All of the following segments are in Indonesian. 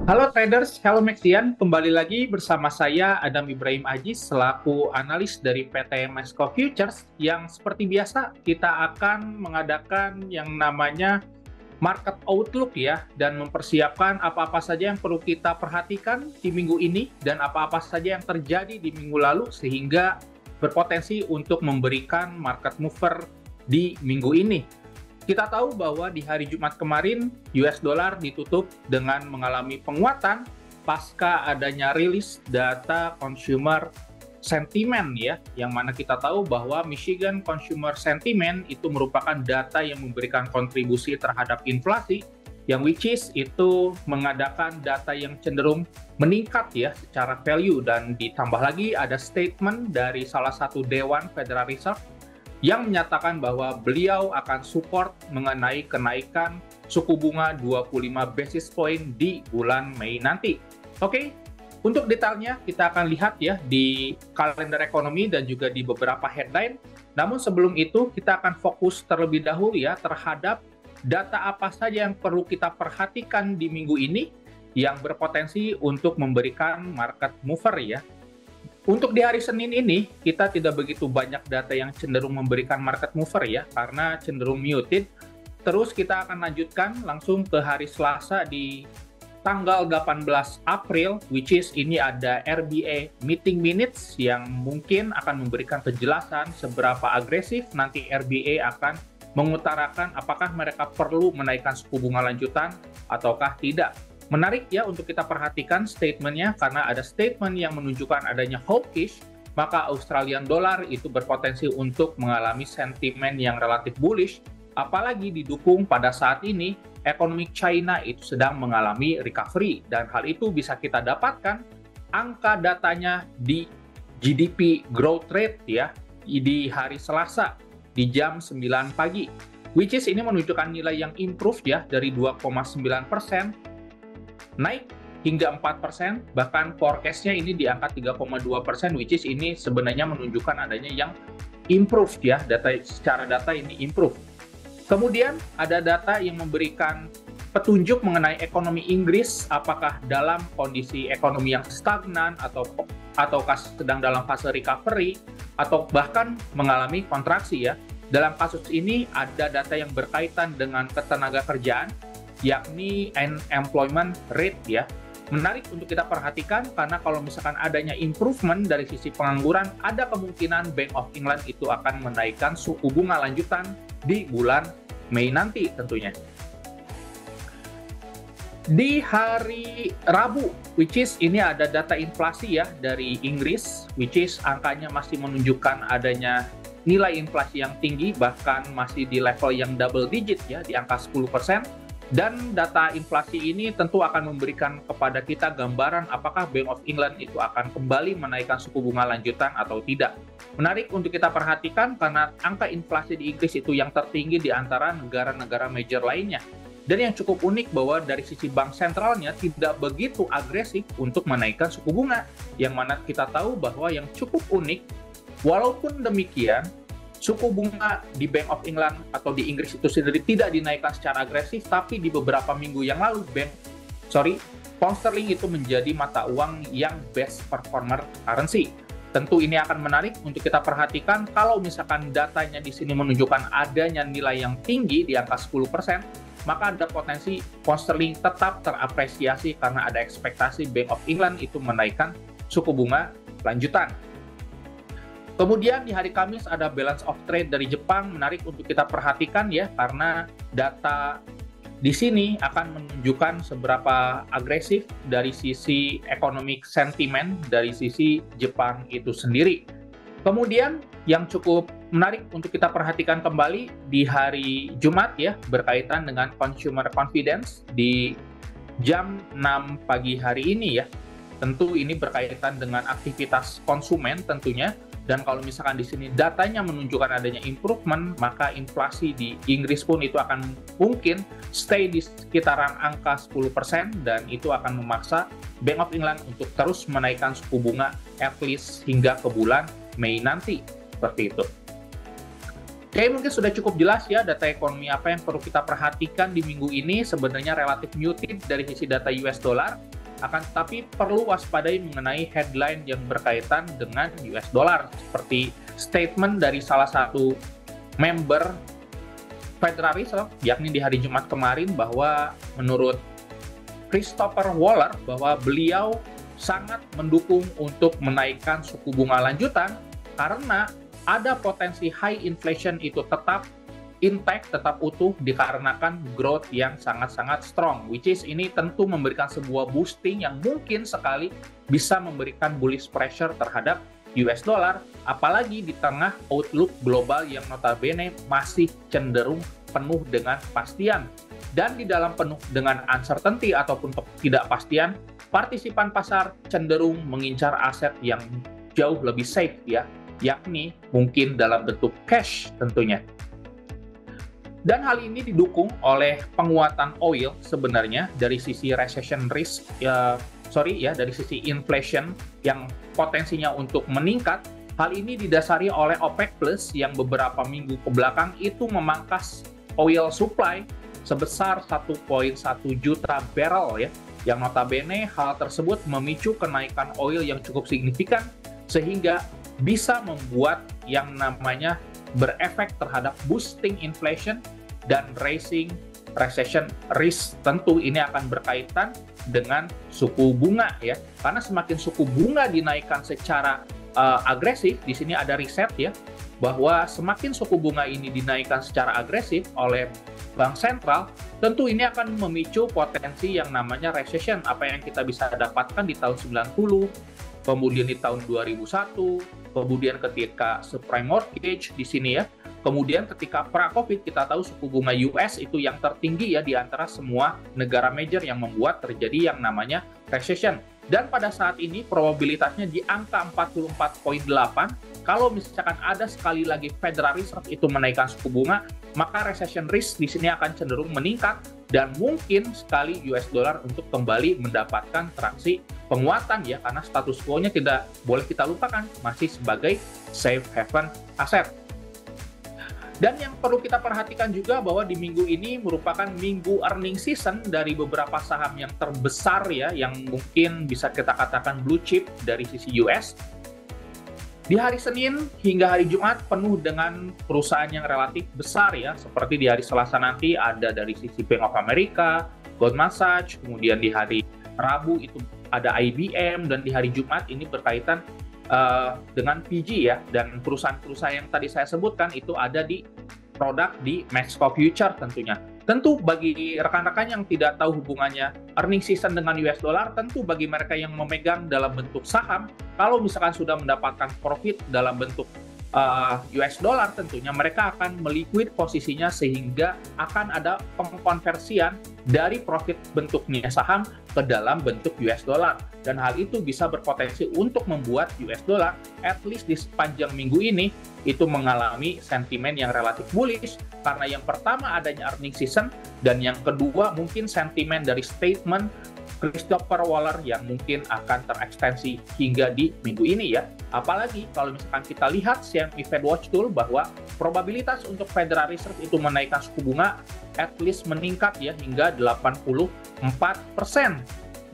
Halo traders, halo Maxian. Kembali lagi bersama saya Adam Ibrahim Aziz selaku analis dari PT Mesco Futures yang seperti biasa kita akan mengadakan yang namanya market outlook ya dan mempersiapkan apa-apa saja yang perlu kita perhatikan di minggu ini dan apa-apa saja yang terjadi di minggu lalu sehingga berpotensi untuk memberikan market mover di minggu ini. Kita tahu bahwa di hari Jumat kemarin US dollar ditutup dengan mengalami penguatan pasca adanya rilis data consumer sentiment ya, yang mana kita tahu bahwa Michigan Consumer Sentiment itu merupakan data yang memberikan kontribusi terhadap inflasi, yang which is itu mengadakan data yang cenderung meningkat ya secara value, dan ditambah lagi ada statement dari salah satu dewan Federal Reserve yang menyatakan bahwa beliau akan support mengenai kenaikan suku bunga 25 basis point di bulan Mei nanti. Oke, untuk detailnya kita akan lihat ya di kalender ekonomi dan juga di beberapa headline. Namun sebelum itu kita akan fokus terlebih dahulu ya terhadap data apa saja yang perlu kita perhatikan di minggu ini yang berpotensi untuk memberikan market mover ya. Untuk di hari Senin ini, kita tidak begitu banyak data yang cenderung memberikan market mover ya, karena cenderung muted. Terus kita akan lanjutkan langsung ke hari Selasa di tanggal 18 April, which is ini ada RBA meeting minutes yang mungkin akan memberikan penjelasan seberapa agresif nanti RBA akan mengutarakan apakah mereka perlu menaikkan suku bunga lanjutan ataukah tidak. Menarik ya untuk kita perhatikan statementnya, karena ada statement yang menunjukkan adanya hawkish, maka Australian dollar itu berpotensi untuk mengalami sentimen yang relatif bullish, apalagi didukung pada saat ini ekonomi China itu sedang mengalami recovery, dan hal itu bisa kita dapatkan angka datanya di GDP growth rate ya di hari Selasa di jam 9 pagi, which is ini menunjukkan nilai yang improve ya dari 2,9% naik hingga 4%, bahkan forecast-nya ini di angka 3,2%, which is ini sebenarnya menunjukkan adanya yang improve ya, secara data ini improve. Kemudian ada data yang memberikan petunjuk mengenai ekonomi Inggris, apakah dalam kondisi ekonomi yang stagnan ataukah sedang dalam fase recovery atau bahkan mengalami kontraksi ya. Dalam kasus ini ada data yang berkaitan dengan ketenaga kerjaan, yakni unemployment rate ya. Menarik untuk kita perhatikan karena kalau misalkan adanya improvement dari sisi pengangguran, ada kemungkinan Bank of England itu akan menaikkan suku bunga lanjutan di bulan Mei nanti tentunya. Di hari Rabu, which is ini ada data inflasi ya dari Inggris, which is angkanya masih menunjukkan adanya nilai inflasi yang tinggi, bahkan masih di level yang double digit ya, di angka 10%. Dan data inflasi ini tentu akan memberikan kepada kita gambaran apakah Bank of England itu akan kembali menaikkan suku bunga lanjutan atau tidak. Menarik untuk kita perhatikan karena angka inflasi di Inggris itu yang tertinggi di antara negara-negara major lainnya. Dan yang cukup unik bahwa dari sisi bank sentralnya tidak begitu agresif untuk menaikkan suku bunga. Yang mana kita tahu bahwa yang cukup unik, walaupun demikian, suku bunga di Bank of England atau di Inggris itu sendiri tidak dinaikkan secara agresif, tapi di beberapa minggu yang lalu pound sterling itu menjadi mata uang yang best performer currency. Tentu ini akan menarik untuk kita perhatikan kalau misalkan datanya di sini menunjukkan adanya nilai yang tinggi di angka 10%, maka ada potensi pound sterling tetap terapresiasi karena ada ekspektasi Bank of England itu menaikkan suku bunga lanjutan. Kemudian di hari Kamis ada balance of trade dari Jepang, menarik untuk kita perhatikan ya, karena data di sini akan menunjukkan seberapa agresif dari sisi economic sentiment dari sisi Jepang itu sendiri. Kemudian yang cukup menarik untuk kita perhatikan kembali di hari Jumat ya, berkaitan dengan consumer confidence di jam 6 pagi hari ini ya. Tentu ini berkaitan dengan aktivitas konsumen tentunya. Dan kalau misalkan di sini datanya menunjukkan adanya improvement, maka inflasi di Inggris pun itu akan mungkin stay di sekitaran angka 10% dan itu akan memaksa Bank of England untuk terus menaikkan suku bunga at least hingga ke bulan Mei nanti. Seperti itu. Oke, mungkin sudah cukup jelas ya data ekonomi apa yang perlu kita perhatikan di minggu ini. Sebenarnya relatif muted dari sisi data US dollar, akan tetapi perlu waspadai mengenai headline yang berkaitan dengan US dollar, seperti statement dari salah satu member Federal Reserve, yakni di hari Jumat kemarin, bahwa menurut Christopher Waller, bahwa beliau sangat mendukung untuk menaikkan suku bunga lanjutan karena ada potensi high inflation itu tetap intact, tetap utuh dikarenakan growth yang sangat-sangat strong, which is ini tentu memberikan sebuah boosting yang mungkin sekali bisa memberikan bullish pressure terhadap US dollar, apalagi di tengah outlook global yang notabene masih cenderung penuh dengan kepastian. Dan di dalam penuh dengan uncertainty ataupun ketidakpastian, partisipan pasar cenderung mengincar aset yang jauh lebih safe ya, yakni mungkin dalam bentuk cash tentunya. Dan hal ini didukung oleh penguatan oil sebenarnya dari sisi recession risk, dari sisi inflation yang potensinya untuk meningkat. Hal ini didasari oleh OPEC Plus yang beberapa minggu kebelakang itu memangkas oil supply sebesar 1,1 juta barrel ya, yang notabene hal tersebut memicu kenaikan oil yang cukup signifikan sehingga bisa membuat yang namanya berefek terhadap boosting inflation dan raising recession risk. Tentu ini akan berkaitan dengan suku bunga ya, karena semakin suku bunga dinaikkan secara agresif, di sini ada riset ya, bahwa semakin suku bunga ini dinaikkan secara agresif oleh bank sentral, tentu ini akan memicu potensi yang namanya recession, apa yang kita bisa dapatkan di tahun 90, kemudian di tahun 2001, kemudian ketika subprime mortgage di sini ya, kemudian ketika pra-COVID kita tahu suku bunga US itu yang tertinggi ya di antara semua negara major yang membuat terjadi yang namanya recession. Dan pada saat ini probabilitasnya di angka 44,8. Kalau misalkan ada sekali lagi Federal Reserve itu menaikkan suku bunga, maka recession risk di sini akan cenderung meningkat dan mungkin sekali US dollar untuk kembali mendapatkan traksi penguatan ya, karena status quo-nya tidak boleh kita lupakan, masih sebagai safe haven aset. Dan yang perlu kita perhatikan juga bahwa di minggu ini merupakan minggu earning season dari beberapa saham yang terbesar ya, yang mungkin bisa kita katakan blue chip dari sisi US. Di hari Senin hingga hari Jumat penuh dengan perusahaan yang relatif besar ya, seperti di hari Selasa nanti ada dari sisi Bank of America, Goldman Sachs, kemudian di hari Rabu itu ada IBM, dan di hari Jumat ini berkaitan dengan PG ya, dan perusahaan-perusahaan yang tadi saya sebutkan itu ada di produk di Mexco Future tentunya. Tentu bagi rekan-rekan yang tidak tahu hubungannya earning season dengan US dollar, tentu bagi mereka yang memegang dalam bentuk saham, kalau misalkan sudah mendapatkan profit dalam bentuk US dollar, tentunya mereka akan meliquid posisinya sehingga akan ada pengkonversian dari profit bentuknya saham ke dalam bentuk US dollar, dan hal itu bisa berpotensi untuk membuat US dollar at least di sepanjang minggu ini itu mengalami sentimen yang relatif bullish, karena yang pertama adanya earning season, dan yang kedua mungkin sentimen dari statement Christopher Waller yang mungkin akan terekstensi hingga di minggu ini ya. Apalagi kalau misalkan kita lihat CME Fed Watch Tool bahwa probabilitas untuk Federal Reserve itu menaikkan suku bunga at least meningkat ya hingga 84%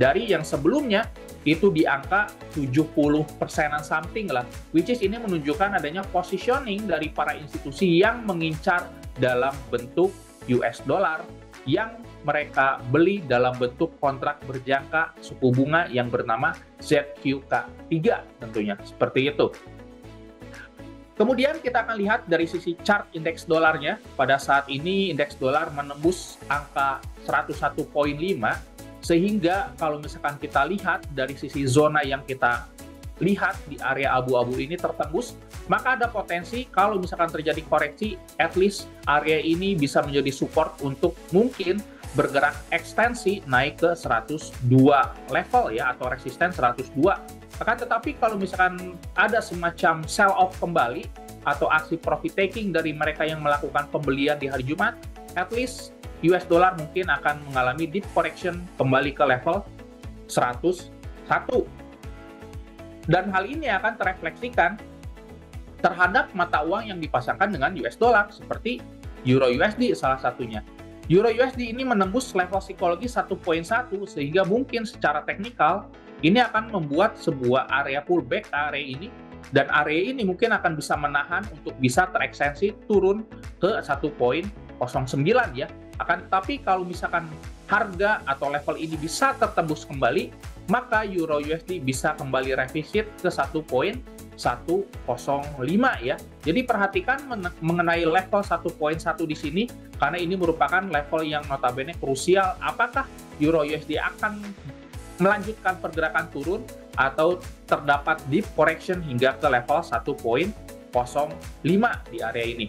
dari yang sebelumnya itu di angka 70%-an something lah, which is ini menunjukkan adanya positioning dari para institusi yang mengincar dalam bentuk US dollar yang mereka beli dalam bentuk kontrak berjangka suku bunga yang bernama ZQK3 tentunya, seperti itu. Kemudian kita akan lihat dari sisi chart indeks dolarnya. Pada saat ini indeks dolar menembus angka 101,5, sehingga kalau misalkan kita lihat dari sisi zona yang kita lihat di area abu-abu ini tertembus, maka ada potensi kalau misalkan terjadi koreksi, at least area ini bisa menjadi support untuk mungkin bergerak ekstensi naik ke 102 level ya, atau resisten 102. Akan tetapi kalau misalkan ada semacam sell off kembali atau aksi profit taking dari mereka yang melakukan pembelian di hari Jumat, at least US dollar mungkin akan mengalami deep correction kembali ke level 101. Dan hal ini akan terefleksikan terhadap mata uang yang dipasangkan dengan US dollar seperti Euro USD salah satunya. Euro USD ini menembus level psikologi 1.1 sehingga mungkin secara teknikal ini akan membuat sebuah area pullback area ini, dan area ini mungkin akan bisa menahan untuk bisa terekstensi turun ke 1.09 ya. Akan tetapi kalau misalkan harga atau level ini bisa tertembus kembali, maka Euro USD bisa kembali revisit ke 1.105 ya. Jadi perhatikan mengenai level 1.1 di sini karena ini merupakan level yang notabene krusial. Apakah Euro USD akan melanjutkan pergerakan turun atau terdapat deep correction hingga ke level 1.05 di area ini.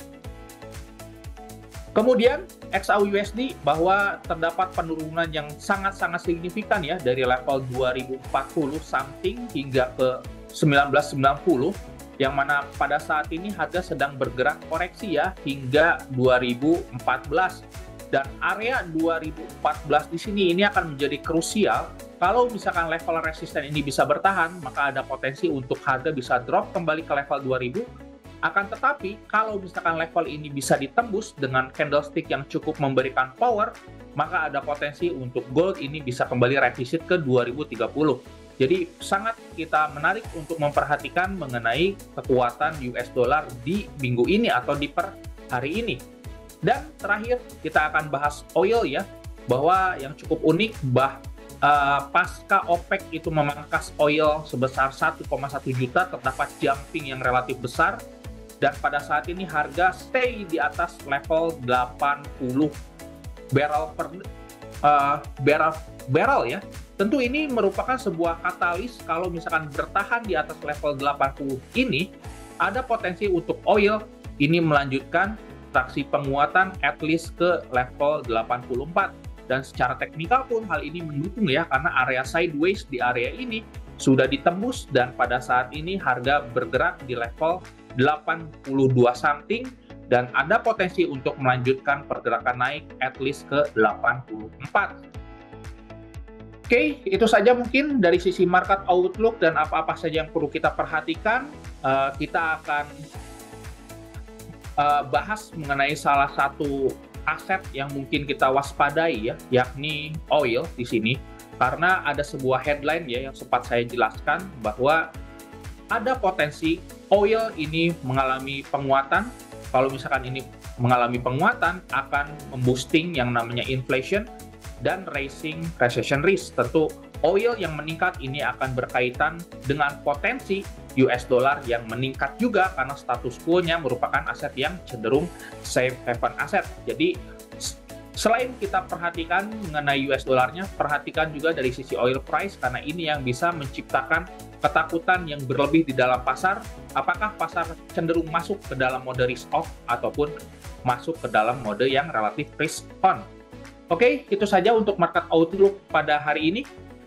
Kemudian XAU-USD bahwa terdapat penurunan yang sangat-sangat signifikan ya dari level 2040 something hingga ke 1990, yang mana pada saat ini harga sedang bergerak koreksi ya hingga 2014, dan area 2014 di sini ini akan menjadi krusial. Kalau misalkan level resisten ini bisa bertahan, maka ada potensi untuk harga bisa drop kembali ke level 2000. Akan tetapi, kalau misalkan level ini bisa ditembus dengan candlestick yang cukup memberikan power, maka ada potensi untuk gold ini bisa kembali revisit ke 2030. Jadi sangat kita menarik untuk memperhatikan mengenai kekuatan US dollar di minggu ini atau di per hari ini. Dan terakhir kita akan bahas oil ya, bahwa yang cukup unik pasca OPEC itu memangkas oil sebesar 1,1 juta, terdapat jumping yang relatif besar, dan pada saat ini harga stay di atas level 80 barrel ya. Tentu ini merupakan sebuah katalis. Kalau misalkan bertahan di atas level 80 ini, ada potensi untuk oil ini melanjutkan traksi penguatan at least ke level 84. Dan secara teknikal pun hal ini mendukung ya, karena area sideways di area ini sudah ditembus dan pada saat ini harga bergerak di level 82 something dan ada potensi untuk melanjutkan pergerakan naik at least ke 84. Oke, itu saja mungkin dari sisi market outlook dan apa-apa saja yang perlu kita perhatikan. Kita akan bahas mengenai salah satu aset yang mungkin kita waspadai ya, yakni oil di sini, karena ada sebuah headline ya yang sempat saya jelaskan bahwa ada potensi oil ini mengalami penguatan. Kalau misalkan ini mengalami penguatan, akan memboosting yang namanya inflation dan raising recession risk. Tentu oil yang meningkat ini akan berkaitan dengan potensi US dollar yang meningkat juga karena status quo-nya merupakan aset yang cenderung safe haven aset. Jadi selain kita perhatikan mengenai US dollarnya, perhatikan juga dari sisi oil price karena ini yang bisa menciptakan ketakutan yang berlebih di dalam pasar. Apakah pasar cenderung masuk ke dalam mode risk off ataupun masuk ke dalam mode yang relatif risk on. Oke, itu saja untuk market outlook pada hari ini.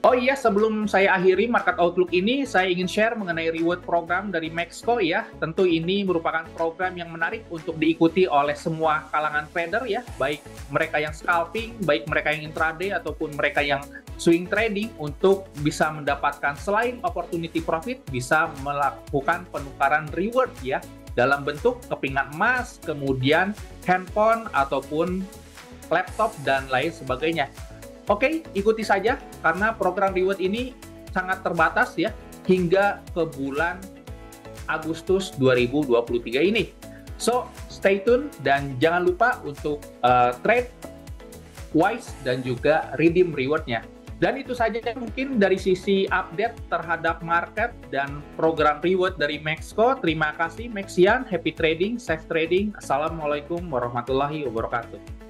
Oh iya, sebelum saya akhiri market outlook ini, saya ingin share mengenai reward program dari Mexco ya. Tentu ini merupakan program yang menarik untuk diikuti oleh semua kalangan trader ya, baik mereka yang scalping, baik mereka yang intraday ataupun mereka yang swing trading, untuk bisa mendapatkan selain opportunity profit, bisa melakukan penukaran reward ya, dalam bentuk kepingan emas, kemudian handphone ataupun laptop dan lain sebagainya. Oke, ikuti saja karena program reward ini sangat terbatas ya hingga ke bulan Agustus 2023 ini. So, stay tune dan jangan lupa untuk trade wise dan juga redeem rewardnya. Dan itu saja mungkin dari sisi update terhadap market dan program reward dari Mexco. Terima kasih Mexian, happy trading, safe trading. Assalamualaikum warahmatullahi wabarakatuh.